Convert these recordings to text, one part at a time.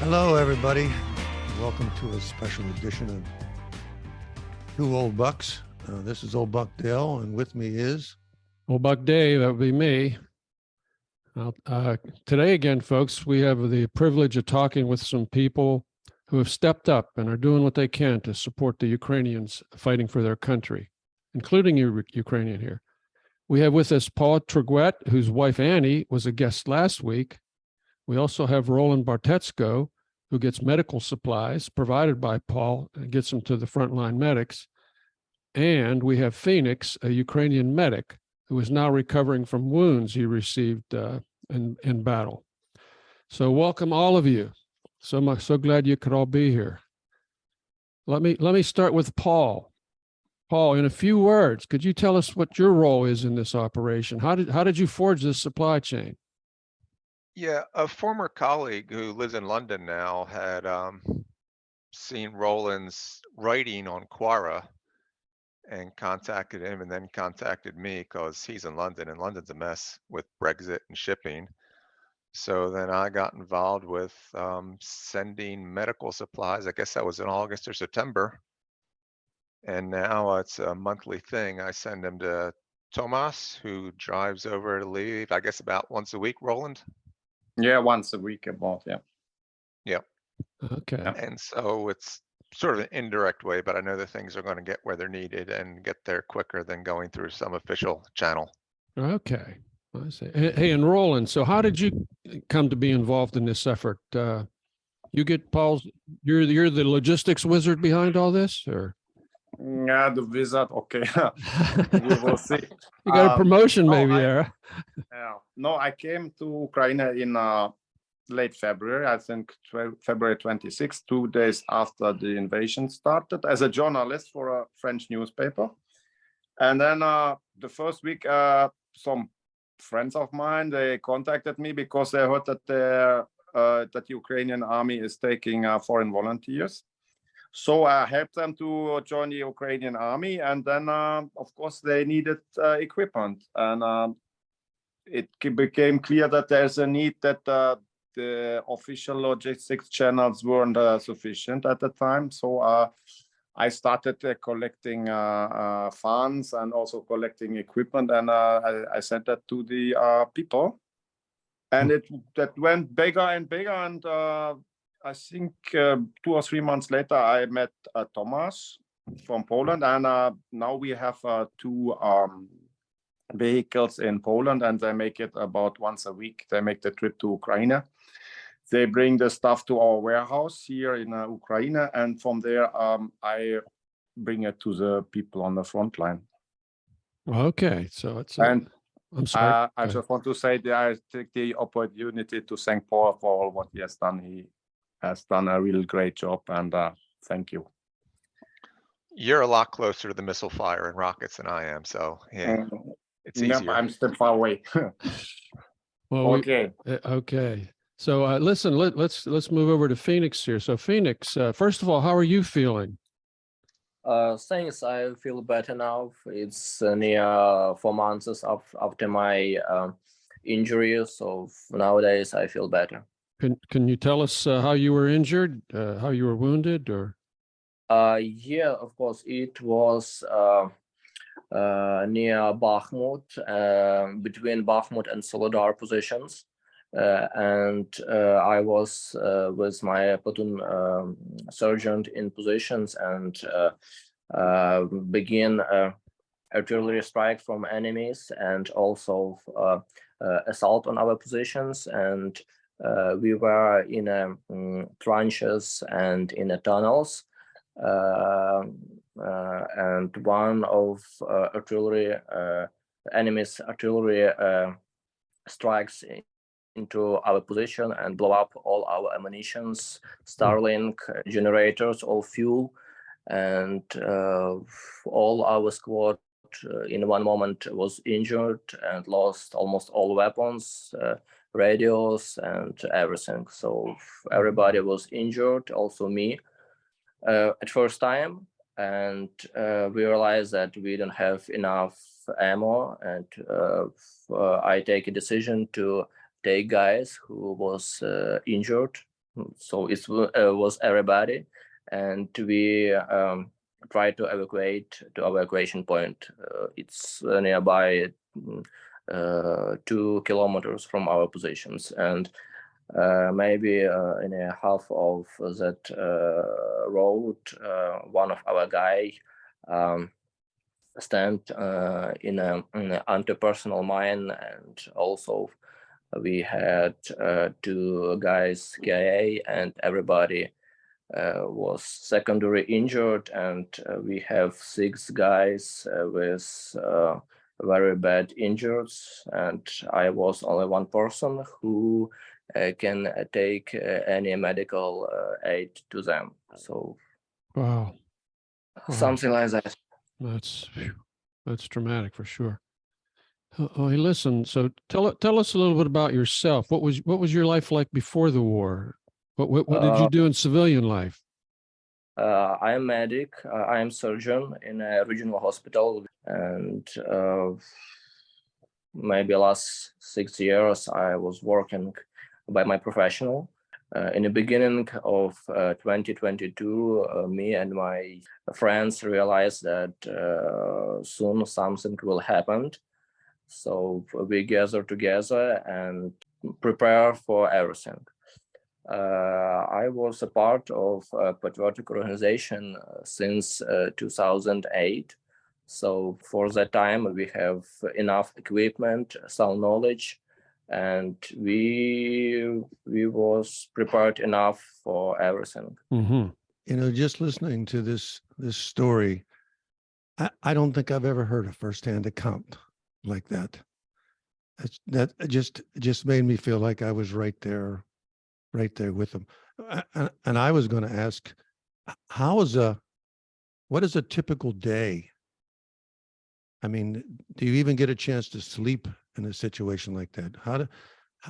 Hello, everybody. Welcome to a special edition of Two Old Bucks. This is Old Buck Dale, and with me is Old Buck Dave. That would be me. Today again, folks, we have the privilege of talking with some people who have stepped up and are doing what they can to support the Ukrainians fighting for their country, including Ukrainian here. We have with us Paul Tregouet, whose wife Annie was a guest last week. We also have Roland Bartetzko, who gets medical supplies provided by Paul and gets them to the frontline medics. And we have Phoenix, a Ukrainian medic, who is now recovering from wounds he received in battle. So welcome all of you. So glad you could all be here. Let me start with Paul. Paul, in a few words, could you tell us what your role is in this operation? How did you forge this supply chain? Yeah, a former colleague who lives in London now had seen Roland's writing on Quora and contacted him, and then contacted me because he's in London, and London's a mess with Brexit and shipping. So then I got involved with sending medical supplies. I guess that was in August or September. And now it's a monthly thing. I send them to Tomas, who drives over to Lviv, I guess about once a week, Roland. Yeah, once a week about, yeah. Yep. Okay. And so it's sort of an indirect way, but I know the things are going to get where they're needed and get there quicker than going through some official channel. Okay. I see. Hey, and Roland, so how did you come to be involved in this effort? You get Paul's, you're the logistics wizard behind all this, or? Yeah, the wizard, okay. We will see. You got a promotion maybe there. Yeah. No, I came to Ukraine in late February, I think February 26th, 2 days after the invasion started, as a journalist for a French newspaper. And then the first week, some friends of mine, they contacted me because they heard that that Ukrainian army is taking foreign volunteers. So I helped them to join the Ukrainian army, and then of course they needed equipment, and it became clear that there's a need, that the official logistics channels weren't sufficient at the time. So I started collecting funds and also collecting equipment, and I sent that to the people, and that went bigger and bigger, and I think 2 or 3 months later, I met Tomas from Poland, and now we have 2 vehicles in Poland, and they make it about once a week. They make the trip to Ukraine. They bring the stuff to our warehouse here in Ukraine, and from there, I bring it to the people on the front line. Okay, so it's. I'm sorry. I just want to say that I take the opportunity to thank Paul for all what he has done. He has done a real great job, and thank you. You're a lot closer to the missile fire and rockets than I am, so yeah, it's easier. I'm still far away. Well, okay. Okay. So listen, let's move over to Phoenix here. So Phoenix, first of all, how are you feeling? Thanks. I feel better now. It's near 4 months after my injury, so nowadays I feel better. Can you tell us how you were injured, how you were wounded, or? Yeah, of course. It was near Bakhmut, between Bakhmut and Soledar positions, and I was with my platoon sergeant in positions, and begin artillery strike from enemies, and also assault on our positions, and we were in trenches and in tunnels, and one of enemy's artillery strikes into our position and blow up all our ammunitions, Starlink generators, all fuel, and all our squad in one moment was injured and lost almost all weapons, radios, and everything. So everybody was injured, also me, at first time, and we realized that we don't have enough ammo, and I take a decision to take guys who was injured So it was everybody, and we tried to evacuate to our evacuation point. It's nearby 2 kilometers from our positions, and maybe in a half of that road, one of our guy stand in an anti-personnel mine, and also we had 2 guys KIA, and everybody was secondary injured, and we have 6 guys with very bad injuries, and I was only one person who can take any medical aid to them. So Wow. something like that. That's traumatic for sure. Oh, hey, listen. So tell us a little bit about yourself. What was your life like before the war? What did you do in civilian life? I am medic. I am surgeon in a regional hospital, and maybe last 6 years I was working by my professional. In the beginning of 2022, me and my friends realized that soon something will happen. So we gather together and prepare for everything. I was a part of a patriotic organization since 2008. So for that time, we have enough equipment, sound knowledge, and we was prepared enough for everything. Mm-hmm. You know, just listening to this story, I don't think I've ever heard a firsthand account like that. That just made me feel like I was right there with them. And I was going to ask, what is a typical day? I mean, do you even get a chance to sleep in a situation like that?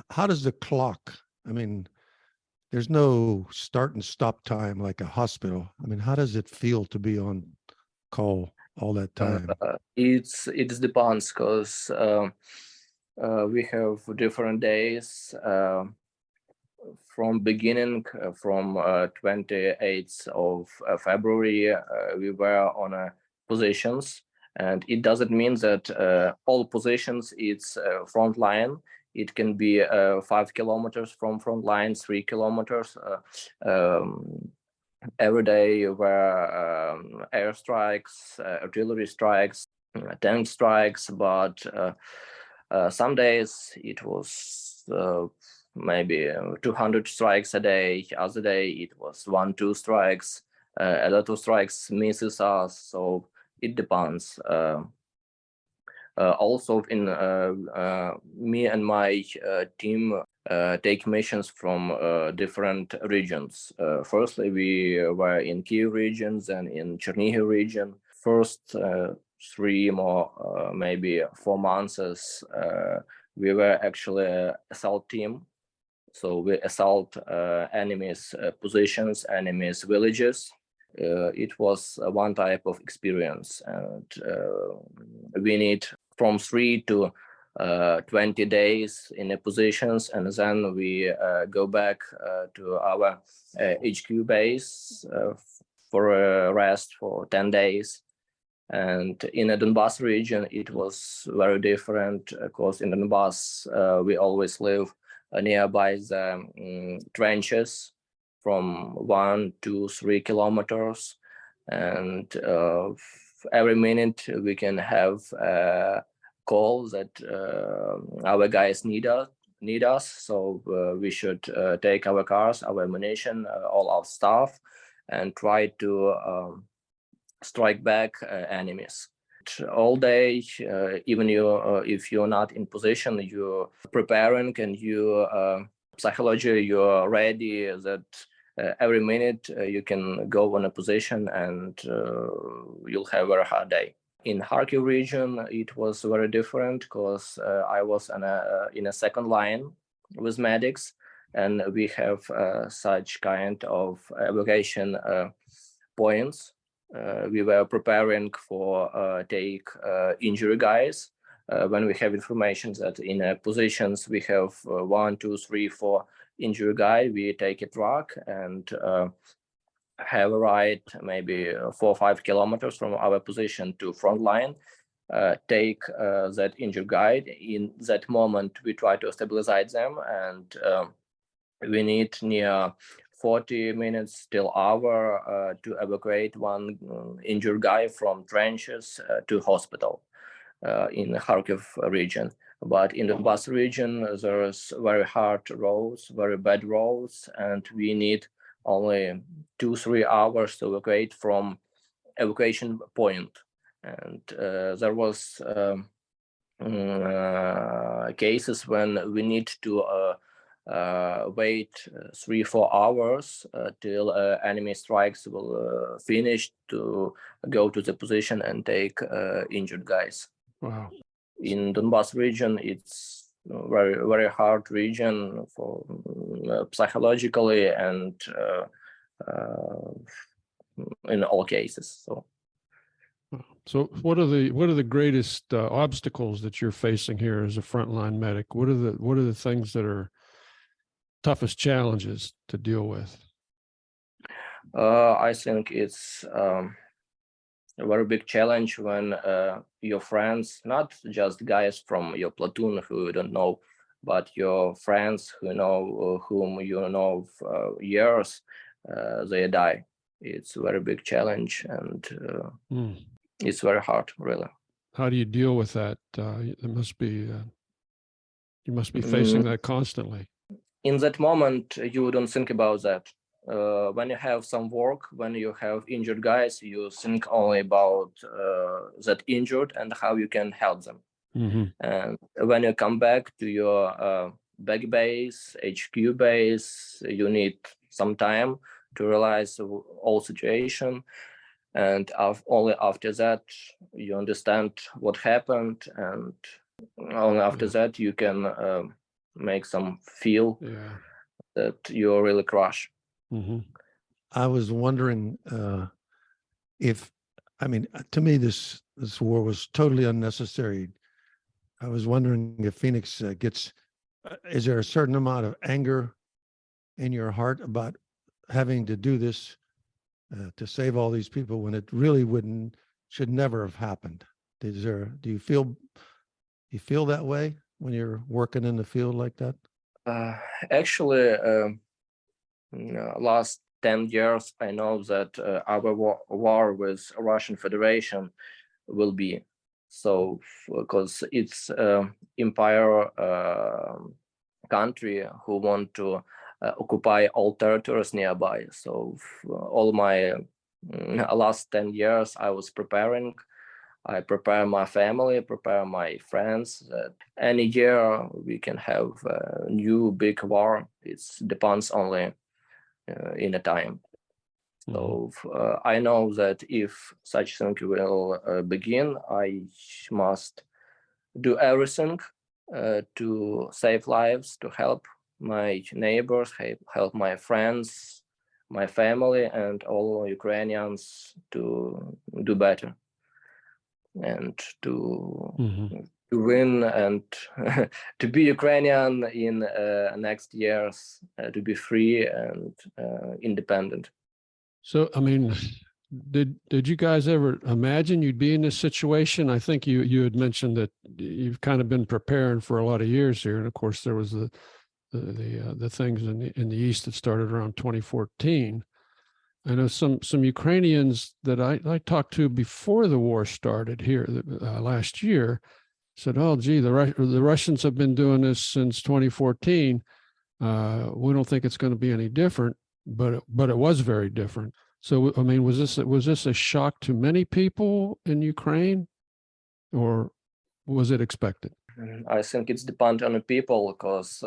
How does the clock? I mean, there's no start and stop time like a hospital. I mean, how does it feel to be on call all that time? It depends, because we have different days. From beginning, from 28th of February, we were on positions, and it doesn't mean that all positions it's front line. It can be 5 kilometers from front line, 3 kilometers. Every day were air strikes, artillery strikes, tank strikes, but some days it was maybe 200 strikes a day. Other day it was 1-2 strikes. A lot of strikes misses us, so it depends. Also, in me and my team take missions from different regions. Firstly, we were in Kyiv region, then in Chernihiv region. First 3 more, maybe 4 months, we were actually an assault team. So we assault enemies' positions, enemies' villages. It was one type of experience, and we need from 3 to 20 days in the positions, and then we go back to our HQ base for a rest for 10 days. And in the Donbass region, it was very different, because in Donbass, we always live nearby the trenches from 1 to 3 kilometers. And every minute we can have a call that our guys need us. So we should take our cars, our ammunition, all our stuff, and try to strike back enemies. All day, even if you're not in position, you're preparing, and you psychology, you're ready that every minute you can go on a position, and you'll have a very hard day. In Kharkiv region, it was very different, because I was in a second line with medics, and we have such kind of evacuation points. We were preparing for take injury guys. When we have information that in positions we have 1, 2, 3, 4 injured guy, we take a truck and have a ride maybe 4 or 5 kilometers from our position to Frontline, take that injured guy. In that moment, we try to stabilize them, and we need near 40 minutes till hour to evacuate one injured guy from trenches to hospital in the Kharkiv region. But in the Donbas region, there's very hard roads, very bad roads, and we need only 2-3 hours to evacuate from evacuation point. And there was cases when we need to wait 3-4 hours till enemy strikes will finish to go to the position and take injured guys. Wow. In Donbas region, it's very, very hard region for psychologically and in all cases. So what are the greatest obstacles that you're facing here as a frontline medic? What are the things that are toughest challenges to deal with? I think it's a very big challenge when your friends, not just guys from your platoon who you don't know, but your friends who know whom you know for years, they die. It's a very big challenge, and it's very hard, really. How do you deal with that? It must be you must be facing that constantly. In that moment, you don't think about that. When you have some work, when you have injured guys, you think only about that injured and how you can help them. And when you come back to your back base, HQ base, you need some time to realize the whole situation. And only after that, you understand what happened. And only after that, you can make some feel that you're really crushed. I was wondering if, I mean, to me, this war was totally unnecessary. I was wondering if Phoenix is there a certain amount of anger in your heart about having to do this to save all these people when it really should never have happened? Do you feel that way when you're working in the field like that? Actually, last 10 years, I know that our war with Russian Federation will be so, because it's empire country who want to occupy all territories nearby. So all my last 10 years, I was preparing. I prepare my family, prepare my friends. That any year we can have a new big war. It depends only in a time. So I know that if such thing will begin, I must do everything to save lives, to help my neighbors, help my friends, my family, and all Ukrainians to do better and to win and to be Ukrainian in next years, to be free and independent. So, I mean, did you guys ever imagine you'd be in this situation? I think you had mentioned that you've kind of been preparing for a lot of years here, and of course there was the things in the east that started around 2014. I know some Ukrainians that I talked to before the war started here last year said, "Oh, gee, the Russians have been doing this since 2014. We don't think it's going to be any different." But it was very different. So, I mean, was this a shock to many people in Ukraine, or was it expected? I think it's depends on the people, because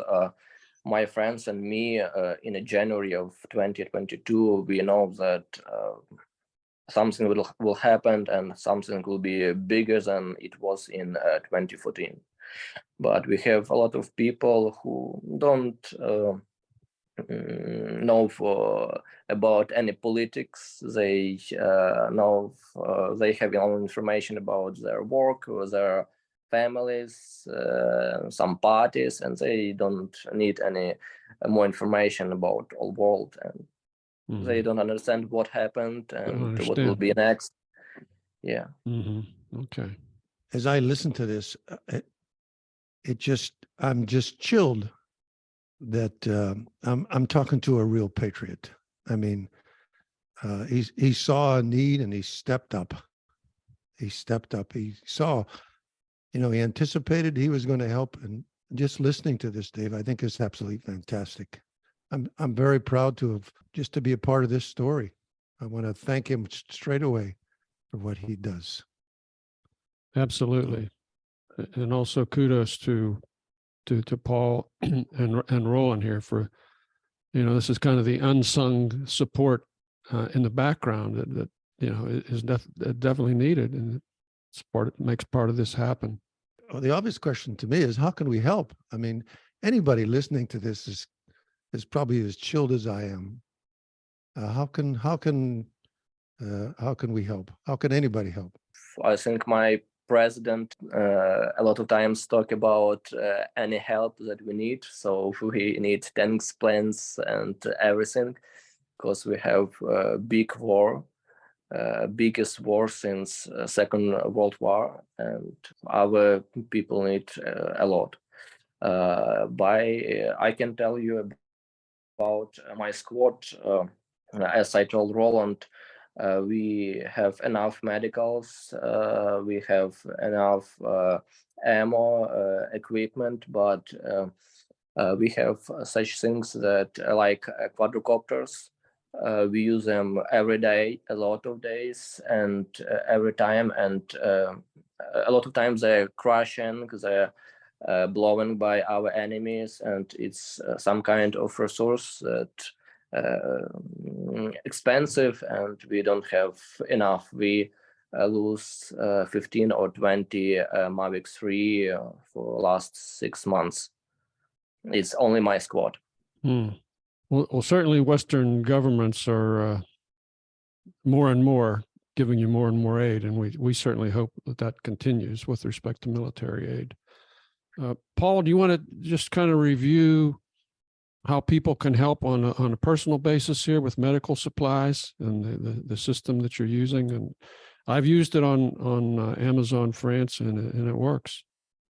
my friends and me in January of 2022, we know that something will happen and something will be bigger than it was in 2014. But we have a lot of people who don't know about any politics. They know they have all information about their work, or their families, some parties, and they don't need any more information about all world, and they don't understand what happened and what will be next. Yeah. Okay. As I listen to this, I'm just chilled that I'm talking to a real patriot. I mean, he saw a need and he stepped up. He stepped up. He saw, he anticipated he was going to help. And just listening to this, Dave, I think is absolutely fantastic. I'm very proud to be a part of this story. I want to thank him straight away for what he does. Absolutely. And also kudos to Paul and Roland here for, this is kind of the unsung support in the background that is definitely needed, and makes part of this happen. Well, the obvious question to me is, how can we help? I mean, anybody listening to this is probably as chilled as I am. How can we help? How can anybody help? I think my president a lot of times talk about any help that we need. So we need tanks, planes, and everything, because we have a big war, biggest war since Second World War, and our people need a lot. I can tell you about my squad. As I told Roland, we have enough medicals, we have enough ammo, equipment, but we have such things that like quadricopters. We use them every day, a lot of days, and every time, and a lot of times they're crashing because they're blown by our enemies, and it's some kind of resource that expensive, and we don't have enough. We lose 15 or 20 Mavic 3 for last 6 months. It's only my squad. Well, certainly Western governments are more and more giving you more and more aid, and we certainly hope that continues with respect to military aid. Paul, do you want to just kind of review how people can help on a personal basis here with medical supplies and the system that you're using? And I've used it on Amazon France, and it works.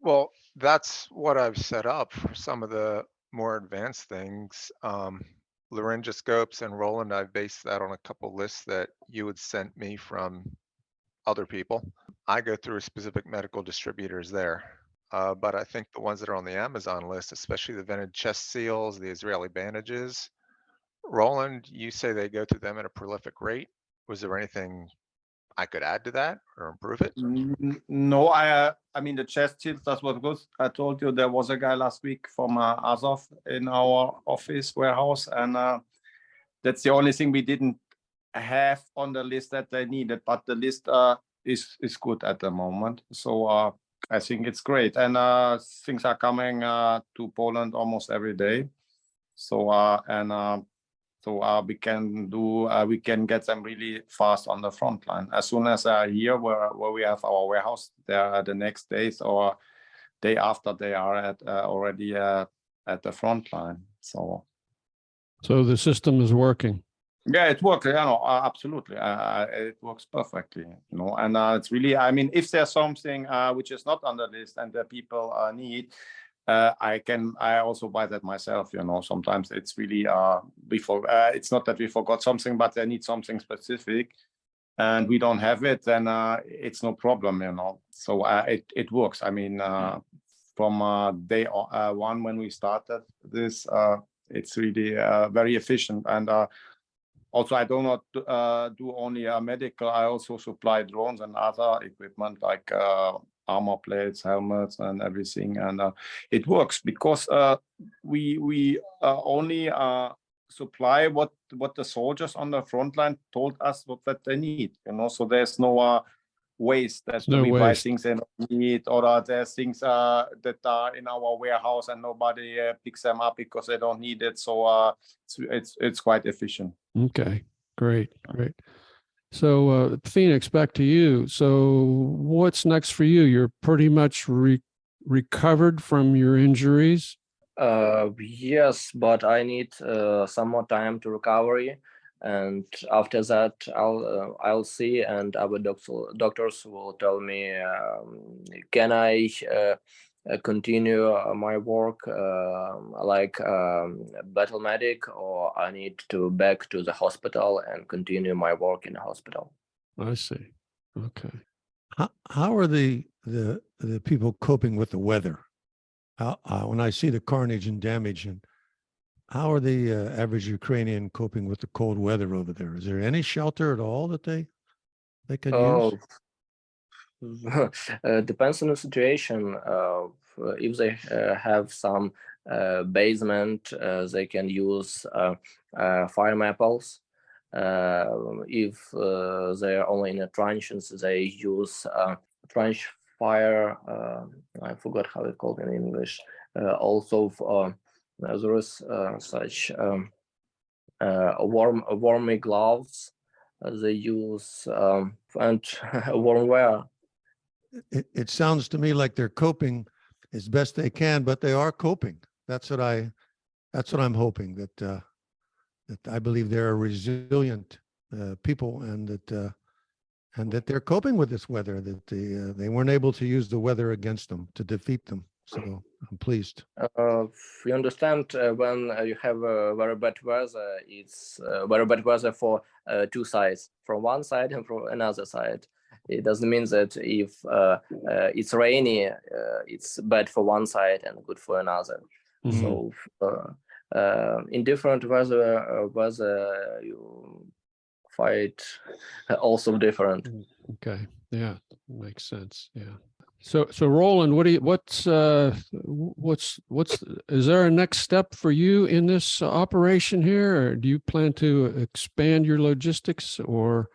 Well, that's what I've set up for some of the more advanced things. Laryngoscopes and Roland, I've based that on a couple lists that you had sent me from other people. I go through specific medical distributors there. But I think the ones that are on the Amazon list, especially the vented chest seals, the Israeli bandages, Roland, you say they go through them at a prolific rate. Was there anything I could add to that or improve it? No, I mean, the chest shields, that's what goes. I told you there was a guy last week from Azov in our office warehouse, and that's the only thing we didn't have on the list that they needed, but the list is good at the moment. So I think it's great, and things are coming to Poland almost every day. So we can get them really fast on the front line. As soon as they are here, where we have our warehouse, they are the next days or day after they are already at the front line. So the system is working. Yeah, it works. Absolutely. It works perfectly. And it's really. I mean, if there's something which is not on the list and the people need, I also buy that myself. Sometimes it's really it's not that we forgot something, but they need something specific, and we don't have it. Then it's no problem. So it works. I mean, from day one when we started this, it's really very efficient. And also, I do not do only medical. I also supply drones and other equipment like armor plates, helmets, and everything. And it works because we only supply what the soldiers on the front line told us that they need. So there's no waste that we buy things they don't need, or there's things that are in our warehouse and nobody picks them up because they don't need it. So it's quite efficient. Okay, great. So, Phoenix, back to you. So, what's next for you? You're pretty much recovered from your injuries. Yes, but I need some more time to recovery, and after that, I'll see, and our doctors will tell me can I continue my work like battle medic, or I need to back to the hospital and continue my work in the hospital. I see. Okay. How are the people coping with the weather? When I see the carnage and damage, and how are the average Ukrainian coping with the cold weather over there? Is there any shelter at all that they can use? Depends on the situation. If they have some basement, they can use fire maples. If they are only in the trenches, they use trench fire. I forgot how it's called in English. Also, there is such warm gloves they use and warm wear. It sounds to me like they're coping as best they can, but they are coping. That's what I'm hoping, that I believe they're resilient people, and that they're coping with this weather, that they weren't able to use the weather against them to defeat them. So I'm pleased. You understand, when you have very bad weather, it's very bad weather for two sides, from one side and from another side. It doesn't mean that if it's rainy, it's bad for one side and good for another. Mhm. So in different weather you fight also different. Okay. Yeah, makes sense. Yeah. So Roland, what's is there a next step for you in this operation here, or do you plan to expand your logistics, or?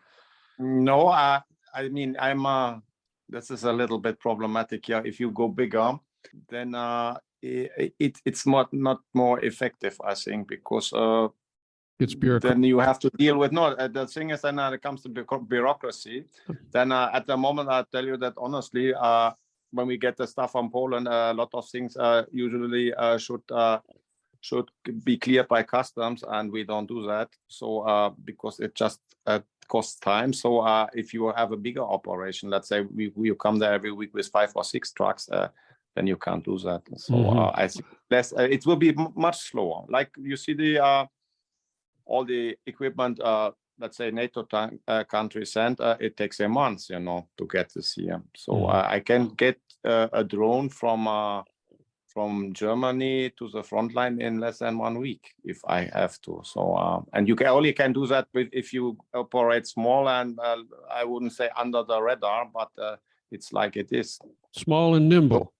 No, I mean, this is a little bit problematic here. If you go bigger, then it's not more effective, I think, because It's bureaucracy. then you have to deal with, the thing is, then it comes to bureaucracy. Then at the moment, I tell you that honestly, when we get the stuff from Poland, a lot of things usually should be cleared by customs, and we don't do that. So because it just costs time. So if you have a bigger operation, let's say you come there every week with 5 or 6 trucks, then you can't do that. So I think it will be much slower. Like you see all the equipment, let's say NATO countries send, it takes a month, to get this here. So I can get a drone from Germany to the front line in less than 1 week if I have to. So and you only can do that if you operate small, and I wouldn't say under the radar, but it's like it is. Small and nimble.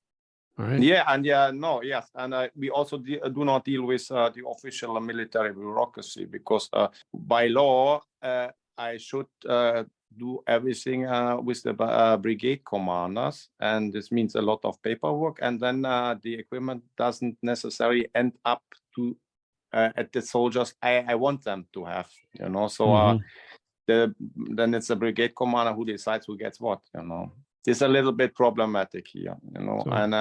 All right. Yeah, and yes, and we also do not deal with the official military bureaucracy, because by law I should do everything with the brigade commanders, and this means a lot of paperwork, and then the equipment doesn't necessarily end up to at the soldiers I want them to have, So then it's the brigade commander who decides who gets what, It's a little bit problematic here, So, and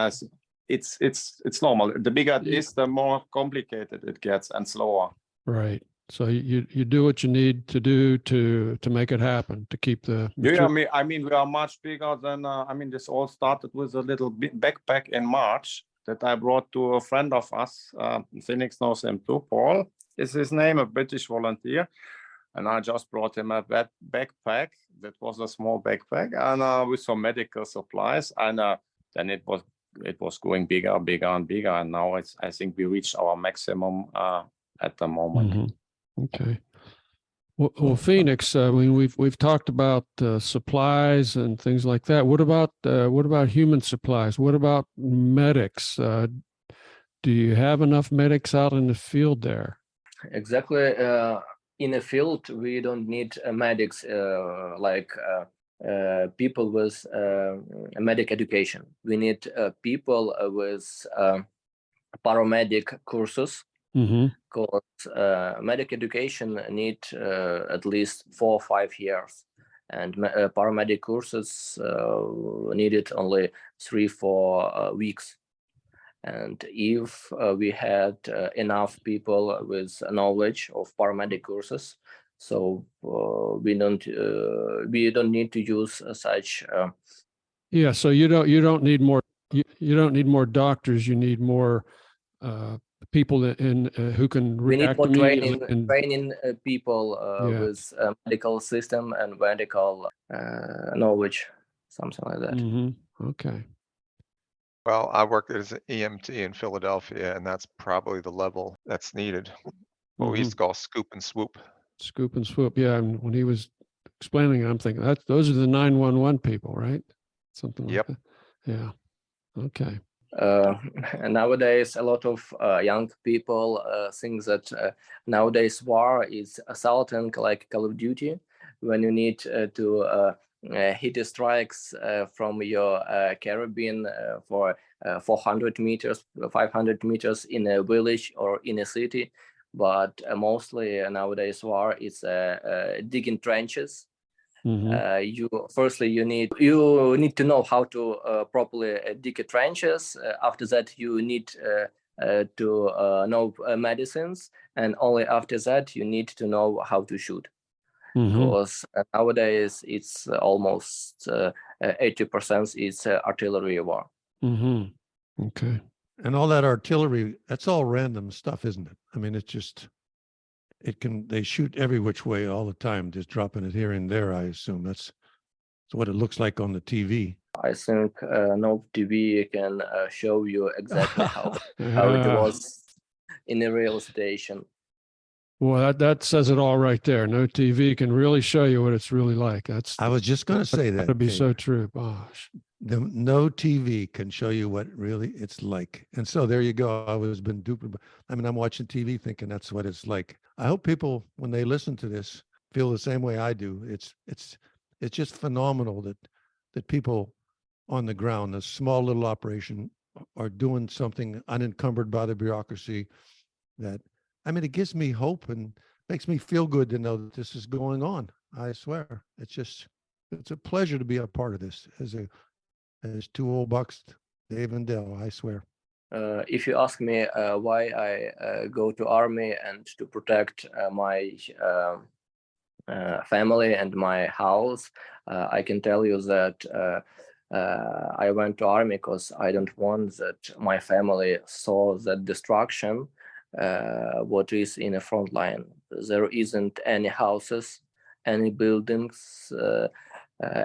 it's normal. The bigger it is, the more complicated it gets and slower. right. So you do what you need to do to make it happen, to keep the Yeah, I mean, we are much bigger than. This all started with a little backpack in March that I brought to a friend of us. Phoenix knows him too. Paul is his name, a British volunteer, and I just brought him a backpack. That was a small backpack, and with some medical supplies, and then it was going bigger and bigger, and now I think we reached our maximum at the moment. Okay. Well, Phoenix, we've talked about supplies and things like that. What about human supplies? What about medics? Do you have enough medics out in the field there? Exactly. In the field, we don't need medics like people with medic education. We need people with paramedic courses. Mm-hmm. because medical education need at least 4 or 5 years, and paramedic courses needed only 3-4 weeks. And if we had enough people with knowledge of paramedic courses, so we don't need to use such. Yeah. So you don't need more. You don't need more doctors. You need more people who can We need react more immediately. training people Yeah. with medical system and medical knowledge, something like that. Mm-hmm. Okay. Well, I worked as an EMT in Philadelphia, and that's probably the level that's needed. What we used to call scoop and swoop. Scoop and swoop. Yeah. And when he was explaining it, I'm thinking those are the 911 people, right? Something like Yep. that. Yeah. Okay. And nowadays, a lot of young people think that nowadays war is assaulting like Call of Duty, when you need to hit the strikes from your carabine for 400 meters, 500 meters in a village or in a city. But mostly nowadays war is digging trenches. Mm-hmm. You need to know how to properly dig trenches. After that, you need to know medicines, and only after that you need to know how to shoot. Mm-hmm. Because nowadays it's almost 80% is artillery war. Mm-hmm. Okay. And all that artillery, that's all random stuff, isn't it? I mean, it's just, they shoot every which way all the time, just dropping it here and there, I assume. That's what it looks like on the TV. I think no TV can show you exactly how it Yeah. was in a real situation. Well, that says it all right there. No TV can really show you what it's really like. I was just going to say that. That'd be Dave. so true. Gosh. No TV can show you what really it's like. And so there you go. been duped. I mean, I'm watching TV thinking that's what it's like. I hope people, when they listen to this, feel the same way I do. It's just phenomenal that people on the ground, a small little operation, are doing something unencumbered by the bureaucracy. That, I mean, it gives me hope and makes me feel good to know that this is going on. I swear, it's a pleasure to be a part of this as two old bucks, Dave and Dell, I swear. If you ask me why I go to army and to protect my family and my house, I can tell you that I went to army because I don't want that my family saw that destruction what is in a front line. There isn't any houses, any buildings,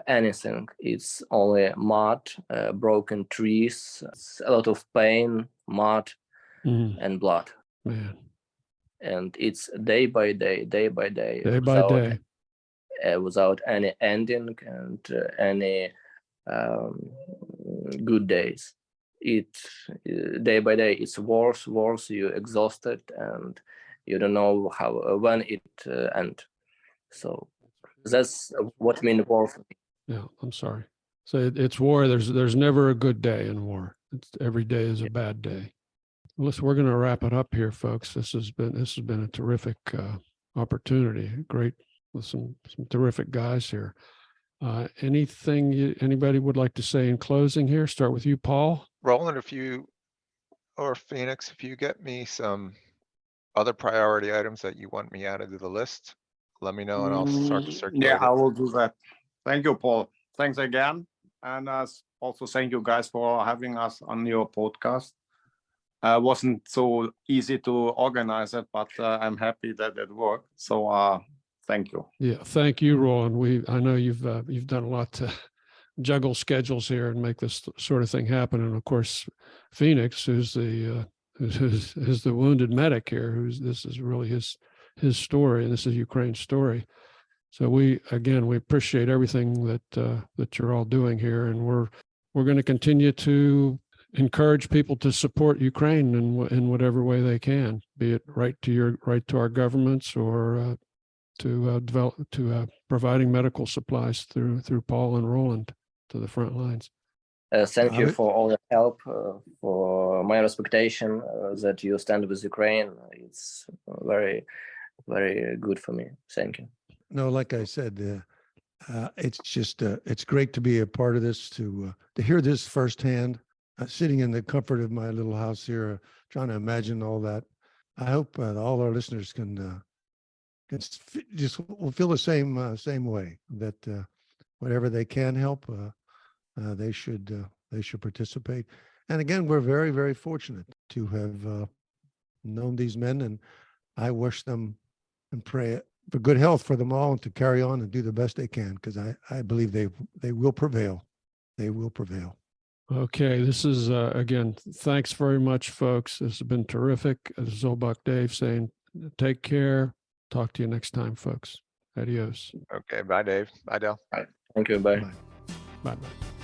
anything. It's only mud, broken trees, a lot of pain, mud, and blood. Man. And it's day by day, Day by day. without any ending and any good days. Day by day, it's worse. You're exhausted and you don't know when it ends. So that's what means war for me. Yeah, I'm sorry. So it's war. There's never a good day in war. Every day is a bad day. Well, listen, we're going to wrap it up here, folks. This has been a terrific opportunity. Great, with some terrific guys here. Anything anybody would like to say in closing here? Start with you, Paul. Roland, or Phoenix, if you get me some other priority items that you want me added to the list, let me know and I'll start to circulate Yeah, it. I will do that. Thank you, Paul. Thanks again. And also thank you guys for having us on your podcast. Wasn't so easy to organize it, but I'm happy that it worked. So thank you. Yeah, thank you, Roland. I know you've done a lot to juggle schedules here and make this sort of thing happen. And of course, Phoenix, who's the wounded medic here, this is really his story, and this is Ukraine's story. So we appreciate everything that you're all doing here, and we're going to continue to encourage people to support Ukraine in whatever way they can, be it right to our governments or to providing medical supplies through Paul and Roland to the front lines. Thank you would- for all the help, for my expectation that you stand with Ukraine. It's very, very good for me. Thank you. No, like I said, it's just it's great to be a part of this, to hear this firsthand. Sitting in the comfort of my little house here, trying to imagine all that. I hope all our listeners can just will feel the same way, that whatever they can help, they should participate. And again, we're very, very fortunate to have known these men, and I wish them and pray for good health for them all, and to carry on and do the best they can, because I believe they will prevail. They will prevail. Okay, this is, again, thanks very much, folks. This has been terrific. This is Zobak Dave saying, take care. Talk to you next time, folks. Adios. Okay, bye, Dave. Bye, Dale. Thank you. Bye. Bye. Bye-bye.